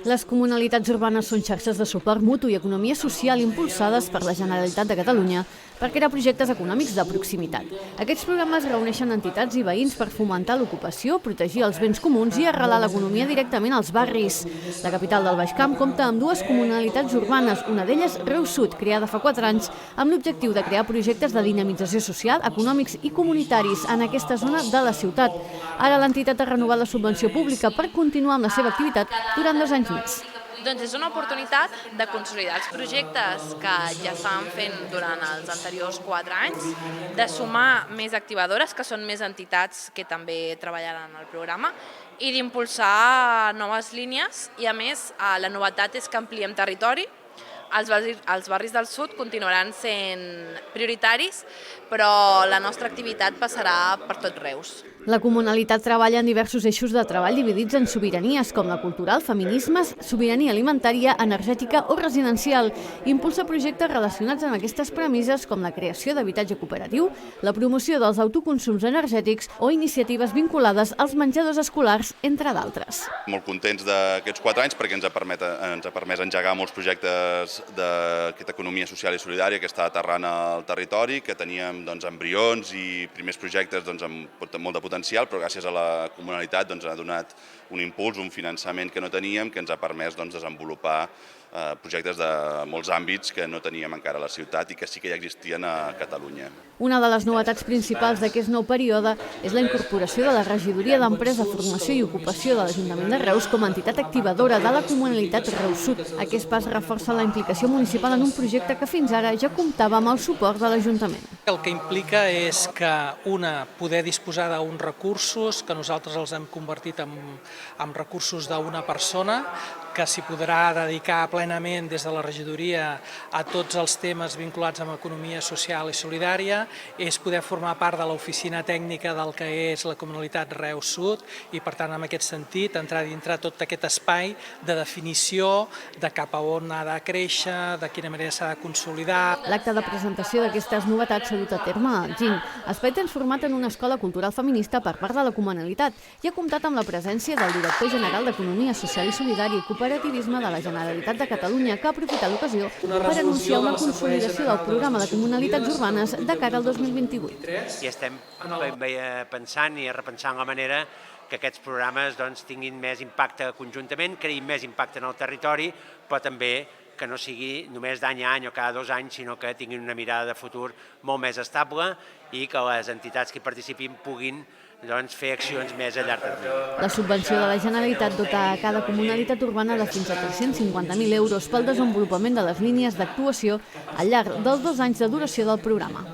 Les comunalitats urbanes són xarxes de suport mutu i economia social impulsades per la Generalitat de Catalunya per crear projectes econòmics de proximitat. Aquests programes reuneixen entitats i veïns per fomentar l'ocupació, protegir els béns comuns i arrelar l'economia directament als barris. La capital del Baix Camp compta amb dues comunalitats urbanes, una d'elles Reus Sud, creada fa 4 anys, amb l'objectiu de crear projectes de dinamització social, econòmics i comunitaris en aquesta zona de la ciutat. Ara l'entitat ha renovat la subvenció pública per continuar amb la seva activitat durant 2 anys més. Doncs és una oportunitat de consolidar els projectes que ja estàvem fent durant els anteriors 4 anys, de sumar més activadores, que són més entitats que també treballaran al programa, i d'impulsar noves línies. I a més, la novetat és que ampliem territori. Els barris del sud continuaran sent prioritaris, però la nostra activitat passarà per tot Reus. La comunalitat treballa en diversos eixos de treball dividits en sobiranies, com la cultural, feminismes, sobirania alimentària, energètica o residencial. Impulsa projectes relacionats amb aquestes premisses, com la creació d'habitatge cooperatiu, la promoció dels autoconsums energètics o iniciatives vinculades als menjadors escolars, entre d'altres. Molt contents d'aquests 4 anys perquè ens ha permès engegar molts projectes d'aquesta economia social i solidària que està aterrant al territori, que teníem embrions i primers projectes amb molt de potencial, però gràcies a la comunalitat ha donat un impuls, un finançament que no teníem, que ens ha permès desenvolupar projectes de molts àmbits que no teníem encara a la ciutat i que sí que ja existien a Catalunya. Una de les novetats principals d'aquest nou període és la incorporació de la Regidoria d'Empresa, Formació i Ocupació de l'Ajuntament de Reus com a entitat activadora de la comunalitat Reus Sud. Aquest pas reforça la implicació municipal en un projecte que fins ara ja comptava amb el suport de l'Ajuntament. El que implica és que, poder disposar d'uns recursos que nosaltres els hem convertit en recursos d'una persona que s'hi podrà dedicar plenament des de la regidoria a tots els temes vinculats amb economia social i solidària, és poder formar part de l'oficina tècnica del que és la comunalitat Reus Sud i, per tant, en aquest sentit, entrar dintre tot aquest espai de definició de cap a on ha de créixer, de quina manera s'ha de consolidar. L'acte de presentació d'aquestes novetats s'ha dut a terme al GIN, espai transformat en una escola cultural feminista per part de la comunalitat i ha comptat amb la presència del director general d'Economia Social i Solidària i Cooperativisme de la Generalitat de Catalunya, que ha aprofitat l'ocasió per anunciar una consolidació del programa de comunalitats urbanes de cara al 2028. I estem pensant i repensant la manera que aquests programes tinguin més impacte conjuntament, creïn més impacte en el territori, però també que no sigui només d'any a any o cada 2 anys, sinó que tinguin una mirada de futur molt més estable i que les entitats que hi participin puguin fer accions més a llarg termini. La subvenció de la Generalitat dota a cada comunalitat urbana de fins a 350.000 euros pel desenvolupament de les línies d'actuació al llarg dels 2 anys de duració del programa.